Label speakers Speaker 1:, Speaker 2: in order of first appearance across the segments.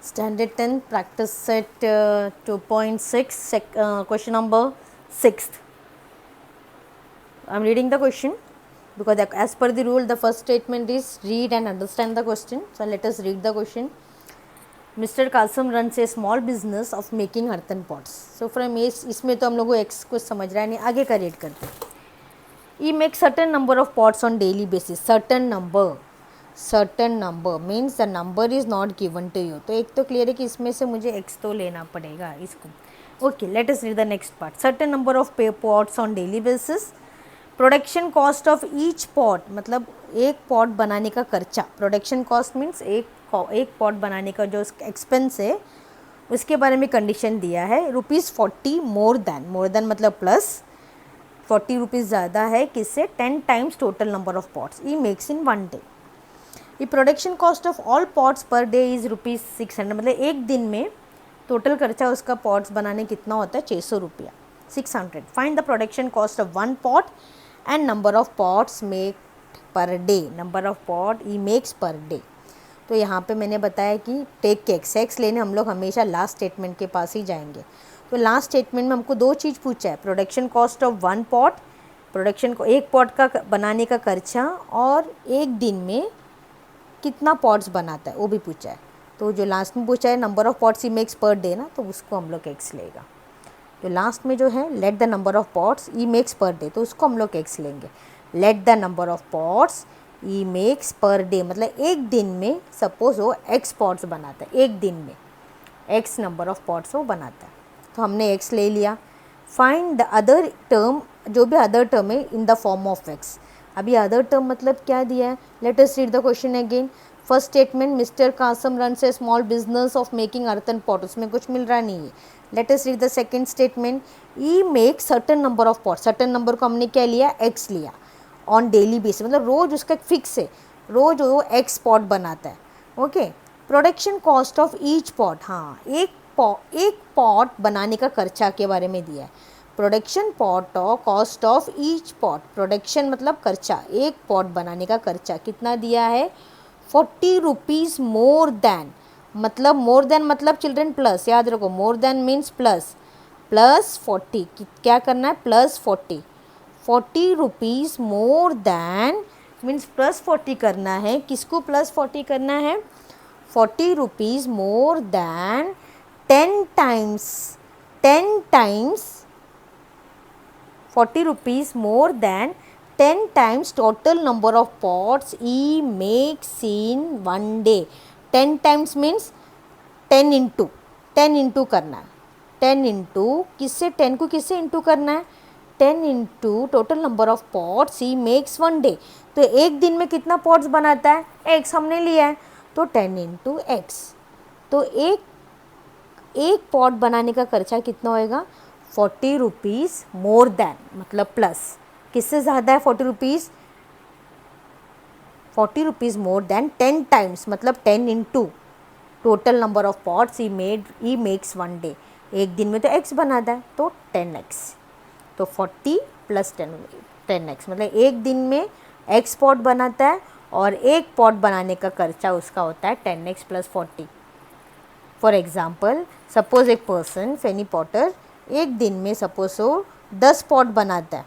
Speaker 1: Standard 10 practice set 2.6 question number 6th. I am reading the question because as per the rule the first statement is read and understand the question. So let us read the question. Mr. Kasam runs a small business of making earthen pots. So from इसमें तो हम लोग को x कुछ समझ रहा है नहीं, आगे का read करते हैं. He makes certain number of pots on daily basis. Certain number means the number is not given to you. तो एक तो क्लियर है कि इसमें से मुझे x तो लेना पड़ेगा इसको. Okay, let us read the next part. Certain number of pots on daily basis. Production cost of each pot मतलब एक पॉट बनाने का खर्चा. प्रोडक्शन कॉस्ट मीन्स एक पॉट बनाने का जो एक्सपेंस है उसके बारे में कंडीशन दिया है. ₹40 मोर देन मतलब प्लस 40 रुपीज़ ज़्यादा है किससे 10 times total number of pots he makes in 1 day. ये production cost of all pots per day is ₹600 मतलब एक दिन में टोटल खर्चा उसका पॉट्स बनाने कितना होता है 600 रुपया 600. Find the production cost of 1 pot and number of pots make per day. Number of pot E makes per day. तो यहाँ पे मैंने बताया कि टेक के एक्स लेने हम लोग हमेशा लास्ट स्टेटमेंट के पास ही जाएंगे. तो लास्ट स्टेटमेंट में हमको दो चीज़ पूछा है. Production cost of 1 pot, production को एक पॉट का बनाने का खर्चा और एक दिन में कितना पॉट्स बनाता है वो भी पूछा है. तो जो लास्ट में पूछा है number of pots he makes per day ना, तो उसको हम लोग एक्स लेगा. तो लास्ट में जो है let the number of pots he makes per day, तो उसको हम लोग एक्स लेंगे. Let the number of pots he makes per day मतलब एक दिन में सपोज वो एक्स पॉट्स बनाता है, एक दिन में एक्स नंबर ऑफ पॉट्स वो बनाता है. तो हमने एक्स ले लिया. फाइंड द अदर टर्म, जो भी अदर टर्म है in the form of X. अभी अदर टर्म मतलब क्या दिया है. Let us read the question again. First statement mister Kasam runs a small business of making earthen pot, उसमें कुछ मिल रहा नहीं है. Let us read the second statement. He make certain number of pot, certain number को हमने क्या लिया एक्स लिया. ऑन डेली बेसिस मतलब रोज़ उसका फिक्स है, रोज़ वो एक्स पॉट बनाता है. Okay. Production cost of each pot, हाँ एक पॉट बनाने का खर्चा के बारे में दिया है. प्रोडक्शन पॉट और cost of each pot, production मतलब खर्चा, एक पॉट बनाने का खर्चा कितना दिया है 40 रुपीज़ मोर देन मतलब चिल्ड्रन प्लस, याद रखो मोर देन मीन्स प्लस 40. क्या करना है plus 40 rupees more than means plus 40 करना है. किसको प्लस 40 करना है 40 rupees more than 10 times 40 rupees more than 10 times total number of pots he makes in 1 day. 10 times means 10 into करना है. 10 इंटू किससे 10 को किससे इंटू करना है 10 into total number of pots he makes 1 day. तो एक दिन में कितना पॉट्स बनाता है एक्स हमने लिया है तो 10 इंटू एक्स. तो एक पॉट बनाने का खर्चा कितना होएगा 40 रुपीज़ मोर देन मतलब प्लस किससे ज़्यादा है 40 रुपीज़ मोर देन 10 टाइम्स मतलब 10 into total number of pots he makes 1 day. एक दिन में तो x बनाता है तो 10x. तो 40 प्लस 10x मतलब एक दिन में x पॉट बनाता है और एक पॉट बनाने का खर्चा उसका होता है 10x plus 40. For example suppose एक पर्सन फेनी पॉटर एक दिन में सपोज वो 10 पॉट बनाता है,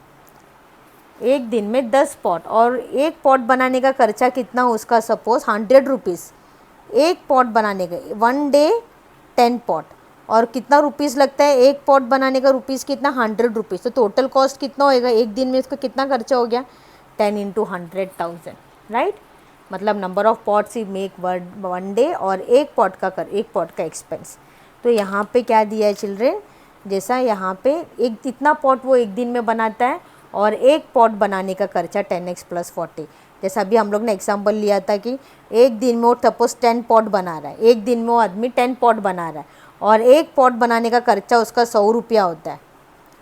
Speaker 1: एक दिन में 10 पॉट और एक पॉट बनाने का खर्चा कितना उसका सपोज 100 रुपीज़. एक पॉट बनाने का 1 डे 10 पॉट और कितना रुपीज़ लगता है एक पॉट बनाने का रुपीज़ कितना 100 रुपीज़. तो टोटल कॉस्ट कितना होएगा एक दिन में उसका कितना खर्चा हो गया 10 इंटू 100,000 राइट. मतलब number of pots he make 1 day और एक पॉट का एक्सपेंस. तो यहाँ पे क्या दिया है चिल्ड्रेन, जैसा यहाँ पे एक इतना पॉट वो एक दिन में बनाता है और एक पॉट बनाने का खर्चा 10x प्लस 40. जैसा अभी हम लोग ने एग्जांपल लिया था कि एक दिन में वो सपोज 10 पॉट बना रहा है, एक दिन में वो आदमी 10 पॉट बना रहा है और एक पॉट बनाने का खर्चा उसका 100 रुपया होता है.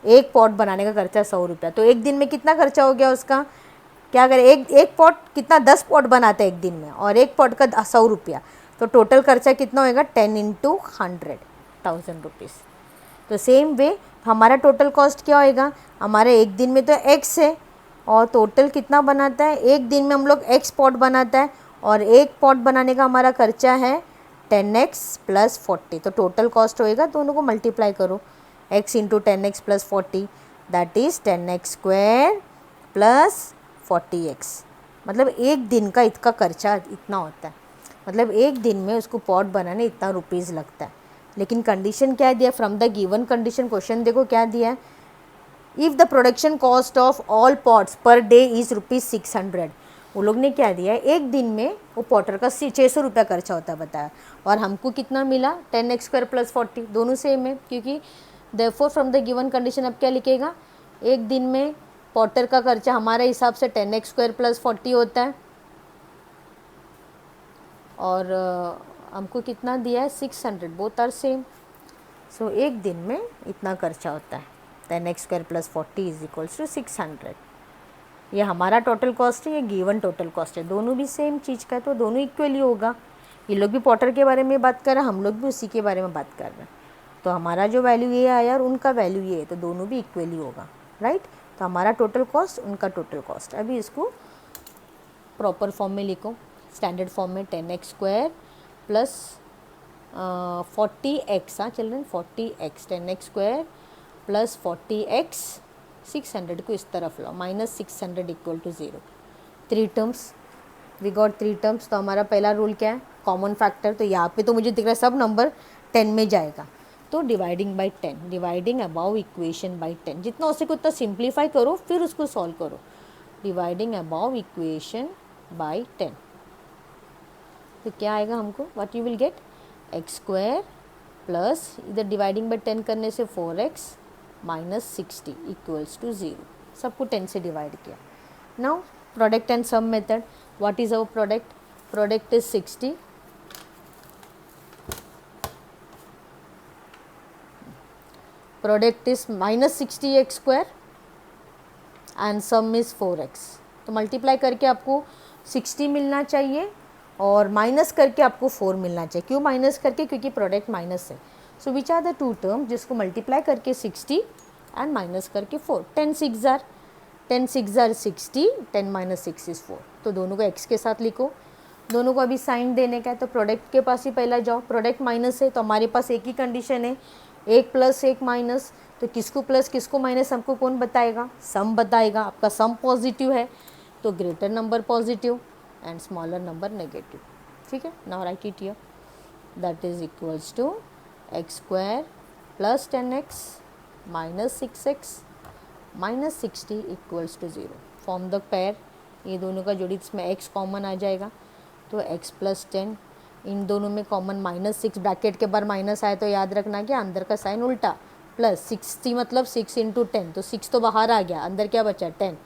Speaker 1: एक पॉट बनाने का खर्चा 100 रुपया. तो एक दिन में कितना खर्चा हो गया उसका, क्या करें एक पॉट कितना 10 पॉट बनाता है एक दिन में और एक पॉट का 100 रुपया. तो टोटल खर्चा कितना होएगा 10 इंटू 100,000 रुपीज़. तो सेम वे हमारा टोटल कॉस्ट क्या होएगा, हमारे एक दिन में तो x है और टोटल कितना बनाता है एक दिन में हम लोग x पॉट बनाता है और एक पॉट बनाने का हमारा खर्चा है 10x प्लस 40, तो टोटल कॉस्ट होएगा, दोनों को मल्टीप्लाई करो, x into 10x plus 40 that is 10x square plus 40x। मतलब एक दिन का इसका खर्चा इतना होता है, मतलब एक दिन में उसको पॉट बनाने इतना रुपीज़ लगता है। लेकिन कंडीशन क्या दिया, from the given condition, question देखो क्या दिया है, if the production cost of all pots per day is ₹600। वो लोग ने क्या दिया है, एक दिन में वो पॉटर का 600 रुपया खर्चा होता है बताया, और हमको कितना मिला 10x स्क्वायर प्लस 40, दोनों सेम है, क्योंकि therefore from the given condition अब क्या लिखेगा, एक दिन में पॉटर का खर्चा हमारे हिसाब से 10x स्क्वायर प्लस 40 होता है, और हमको कितना दिया है 600, बोथ आर सेम। सो एक दिन में इतना खर्चा होता है, 10x square plus 40 is equals to 600। ये हमारा टोटल कॉस्ट है, ये गिवन टोटल कॉस्ट है, दोनों भी सेम चीज़ का है, तो दोनों इक्वली होगा। ये लोग भी पॉटर के बारे में बात कर रहे हैं, हम लोग भी उसी के बारे में बात कर रहे हैं, तो हमारा जो वैल्यू ये आया और उनका वैल्यू ये है, तो दोनों भी इक्वली होगा, राइट। तो हमारा टोटल कॉस्ट, उनका टोटल कॉस्ट। अभी इसको प्रॉपर फॉर्म में लिखो, स्टैंडर्ड फॉर्म में 10x स्क्वायर प्लस 40x, हाँ children 40x, 10x square plus 40x, 600 को इस तरफ लाओ, minus 600 equal to 0। 3 terms, we got 3 terms. तो हमारा पहला रूल क्या है, कॉमन फैक्टर। तो यहाँ पे तो मुझे दिख रहा है सब नंबर 10 में जाएगा, तो dividing by 10, dividing above equation by 10, जितना हो सके उतना सिंप्लीफाई करो, फिर उसको सॉल्व करो। डिवाइडिंग अबाउ इक्वेशन बाई 10, तो क्या आएगा हमको, what you will get, x square plus, इधर डिवाइडिंग बाई 10 करने से 4x माइनस 60 इक्वल्स टू 0, सबको 10 से डिवाइड किया। Now product and sum method, what is our product, product is 60, product is minus 60x square and sum is 4x। तो multiply करके आपको 60 मिलना चाहिए और माइनस करके आपको 4 मिलना चाहिए। क्यों माइनस करके, क्योंकि प्रोडक्ट माइनस है। सो विच आर द 2 टर्म जिसको मल्टीप्लाई करके 60 एंड माइनस करके 4, 10 6 जार 60, 10 माइनस 6 इज़ 4। तो दोनों को x के साथ लिखो, दोनों को अभी साइन देने का है, तो प्रोडक्ट के पास ही पहला जाओ, प्रोडक्ट माइनस है तो हमारे पास एक ही कंडीशन है, एक प्लस एक माइनस, तो किसको प्लस किसको माइनस हमको कौन बताएगा, सम बताएगा। आपका सम पॉजिटिव है तो greater number positive and smaller number negative, ठीक है। Now write it here, that is equals to x square plus 10x minus 6x minus 60 equals to 0। Form the pair, ये दोनों का जोड़ी, इसमें x कॉमन आ जाएगा, तो x प्लस 10, इन दोनों में कॉमन -6, ब्रैकेट के बाहर माइनस आए तो याद रखना कि अंदर का साइन उल्टा, प्लस 60 मतलब 6 इंटू 10, तो 6 तो बाहर आ गया, अंदर क्या बचा 10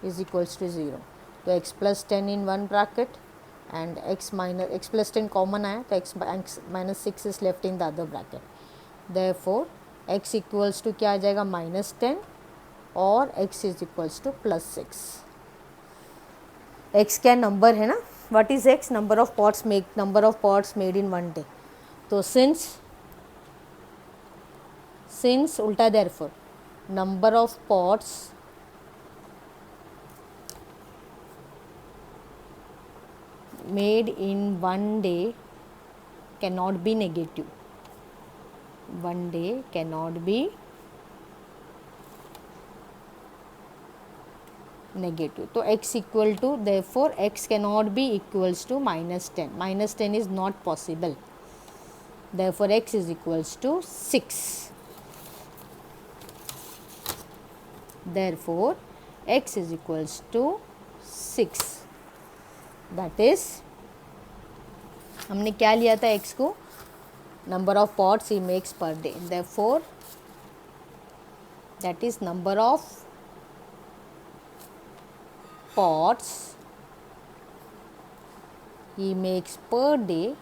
Speaker 1: इज इक्वल्स टू 0। तो x plus 10 in one bracket and x plus 10 common आया तो x minus 6 is left in the other bracket, therefore x equals to क्या आ जाएगा -10 और x is equals to +6। x क्या नंबर है ना, what is x, number of pots made in one day. तो सिंस उल्टा, therefore number of pots made in one day cannot be negative, one day cannot be negative, तो x equal to, therefore x cannot be equals to -10, -10 is not possible, therefore x is equals to 6, therefore x is equals to 6, that is, हमने क्या लिया था x को, number of pots ही makes per day, therefore that is number of pots ही makes per day.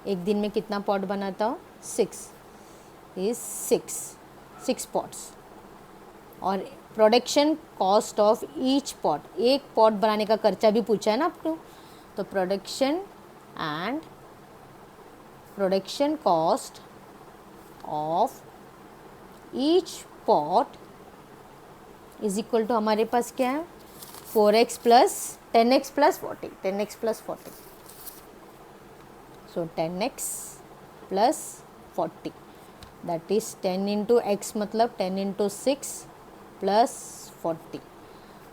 Speaker 1: एक दिन में कितना पॉट बनाता हो, 6 इज 6 पॉट्स, और production cost of each pot, एक पॉट बनाने का खर्चा भी पूछा है ना आपको, तो production cost of each pot is equal to, हमारे पास क्या है 4x plus 10x plus 40, 10x plus 40, So 10x plus 40, that is 10 into x मतलब 10 into 6 plus 40,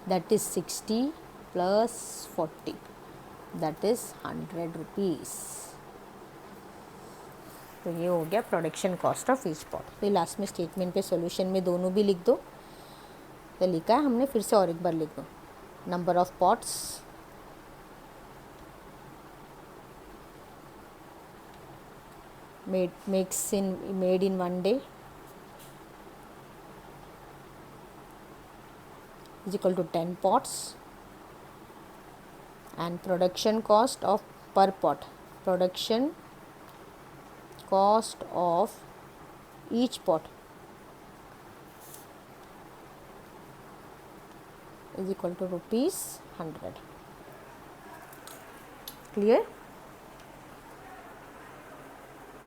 Speaker 1: that is 60 plus 40, that is 100 rupees. तो ये हो गया production cost of each pot. फिर लास्ट में स्टेटमेंट पे सॉल्यूशन में दोनों भी लिख दो। तो लिखा है हमने, फिर से और एक बार लिख दो। Number of pots made in 1 day is equal to 10 pots, and production cost of per pot, production cost of each pot is equal to rupees 100. Clear?